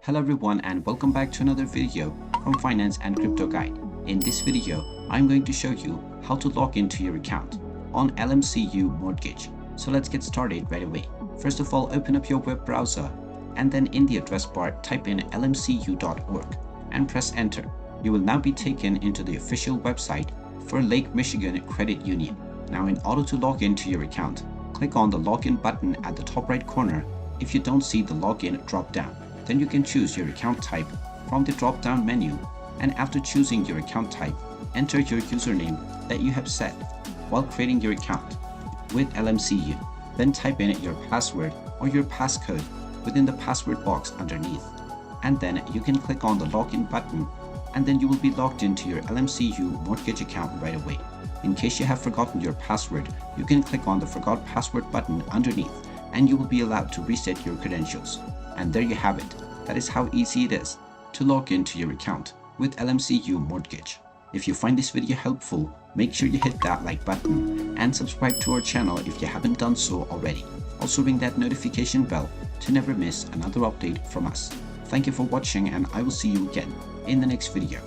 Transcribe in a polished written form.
Hello everyone and welcome back to another video from Finance and Crypto Guide. In this video, I'm going to show you how to log into your account on LMCU Mortgage. So let's get started right away. First of all, open up your web browser and then in the address bar type in lmcu.org and press enter. You will now be taken into the official website for Lake Michigan Credit Union. Now in order to log into your account, click on the login button at the top right corner. If you don't see the login drop down, then you can choose your account type from the drop-down menu, and after choosing your account type, enter your username that you have set while creating your account with LMCU. Then type in your password or your passcode within the password box underneath, and then you can click on the login button, and then you will be logged into your LMCU mortgage account right away. In case you have forgotten your password, you can click on the forgot password button underneath and you will be allowed to reset your credentials. And there you have it. That is how easy it is to log into your account with LMCU Mortgage. If you find this video helpful, make sure you hit that like button and subscribe to our channel if you haven't done so already. Also ring that notification bell to never miss another update from us. Thank you for watching and I will see you again in the next video.